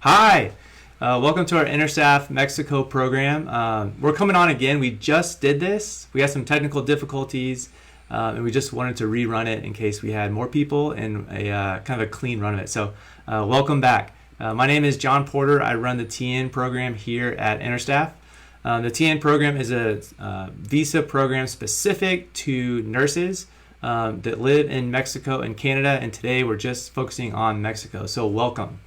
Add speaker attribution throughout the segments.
Speaker 1: Hi, welcome to our Interstaff Mexico program. We're coming on again. We just did this. We had some technical difficulties, and we just wanted to rerun it in case we had more people and a kind of a clean run of it. So welcome back. My name is John Porter. I run the TN program here at Interstaff. The TN program is a visa program specific to nurses that live in Mexico and Canada, and today we're just focusing on Mexico. So welcome.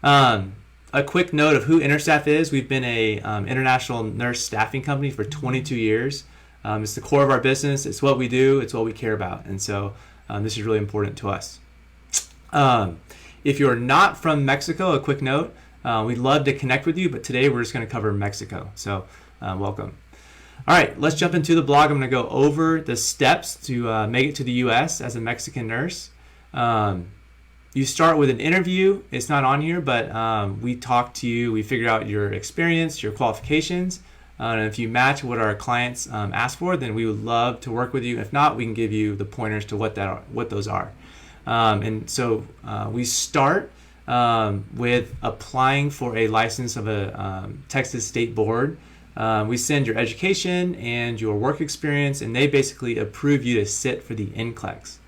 Speaker 1: A quick note of who Interstaff is. We've been a international nurse staffing company for 22 years. It's the core of our business. It's what we do. It's what we care about. And so this is really important to us. If you're not from Mexico, a quick note, we'd love to connect with you, but today we're just going to cover Mexico. So welcome. All right, let's jump into the blog. I'm going to go over the steps to make it to the U.S. as a Mexican nurse. You start with an interview. It's not on here, but we talk to you. We figure out your experience, your qualifications. And if you match what our clients ask for, then we would love to work with you. If not, we can give you the pointers to what those are. And so we start with applying for a license of a Texas State Board. We send your education and your work experience, and they basically approve you to sit for the NCLEX.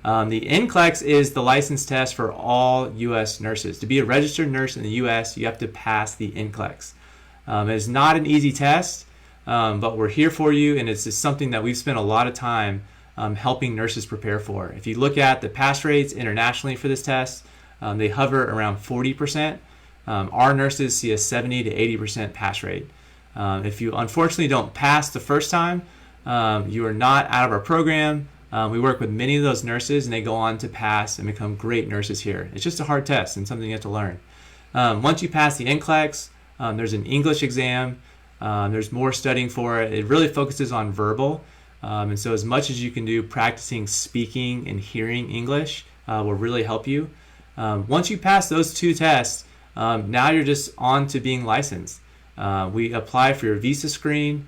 Speaker 1: The NCLEX is the license test for all U.S. nurses. To be a registered nurse in the U.S., you have to pass the NCLEX. It's not an easy test, but we're here for you, and it's just something that we've spent a lot of time helping nurses prepare for. If you look at the pass rates internationally for this test, they hover around 40%. Our nurses see a 70 to 80% pass rate. If you unfortunately don't pass the first time, you are not out of our program. We work with many of those nurses, and they go on to pass and become great nurses here. It's just a hard test and something you have to learn. Once you pass the NCLEX, there's an English exam. There's more studying for it. It really focuses on verbal. And so as much as you can do practicing speaking and hearing English will really help you. Once you pass those two tests, now you're just on to being licensed. We apply for your visa screen.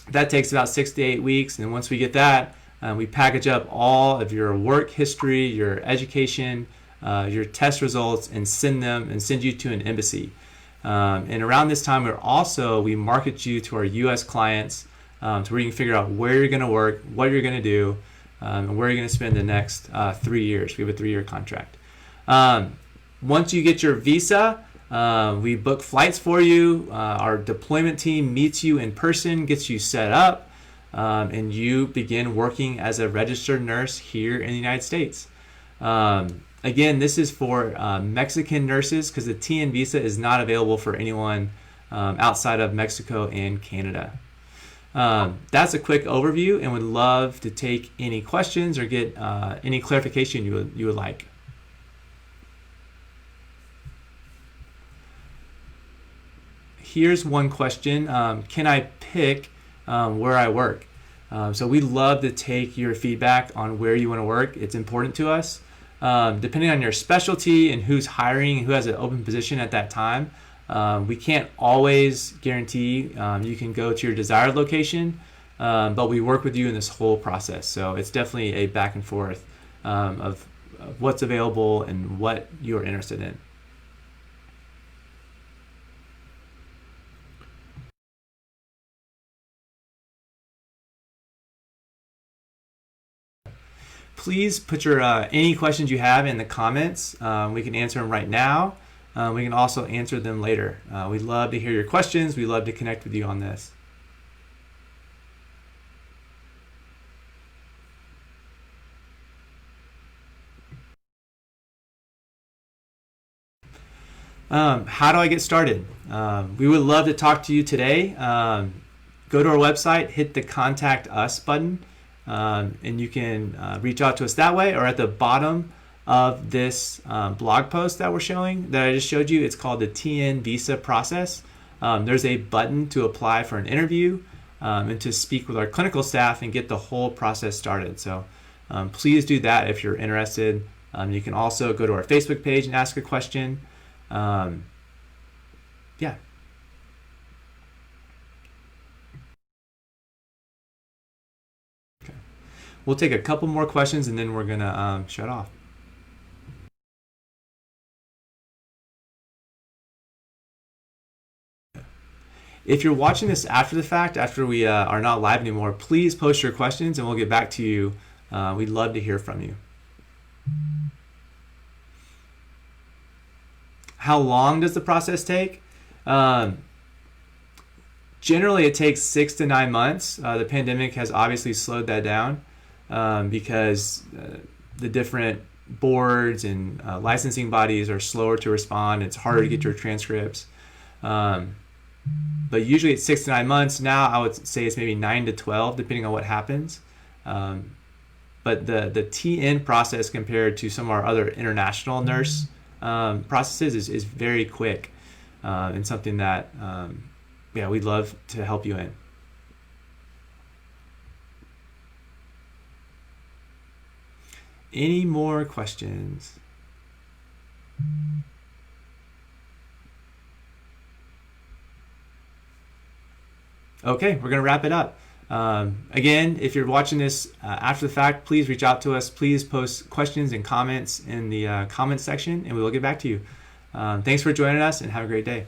Speaker 1: That takes about 6 to 8 weeks, and once we get that, we package up all of your work history, your education, your test results, and send you to an embassy. And around this time, we market you to our U.S. clients to where you can figure out where you're going to work, what you're going to do, and where you're going to spend the next 3 years. We have a 3-year contract. Once you get your visa, we book flights for you. Our deployment team meets you in person, gets you set up, and you begin working as a registered nurse here in the United States. Again, this is for Mexican nurses because the TN visa is not available for anyone outside of Mexico and Canada. That's a quick overview, and would love to take any questions or get any clarification you would like. Here's one question. Can I pick where I work? So we love to take your feedback on where you want to work. It's important to us. Depending on your specialty and who's hiring, who has an open position at that time, we can't always guarantee you can go to your desired location, but we work with you in this whole process. So it's definitely a back and forth of what's available and what you're interested in. Please put your any questions you have in the comments. We can answer them right now. We can also answer them later. We'd love to hear your questions. We'd love to connect with you on this. How do I get started? We would love to talk to you today. Go to our website, hit the Contact Us button. And you can reach out to us that way, or at the bottom of this blog post that I just showed you. It's called the TN visa process. There's a button to apply for an interview and to speak with our clinical staff and get the whole process started. So please do that if you're interested. You can also go to our Facebook page and ask a question. Yeah. We'll take a couple more questions and then we're going to shut off. If you're watching this after the fact, after we are not live anymore, please post your questions and we'll get back to you. We'd love to hear from you. How long does the process take? Generally, it takes 6 to 9 months. The pandemic has obviously slowed that down because the different boards and licensing bodies are slower to respond. It's harder to get your transcripts. But usually it's 6 to 9 months. Now I would say it's maybe 9 to 12, depending on what happens. But the TN process compared to some of our other international nurse processes is very quick and something that we'd love to help you in. Any more questions? Okay, we're going to wrap it up. Again, if you're watching this after the fact, please reach out to us. Please post questions and comments in the comments section, and we will get back to you. Thanks for joining us, and have a great day.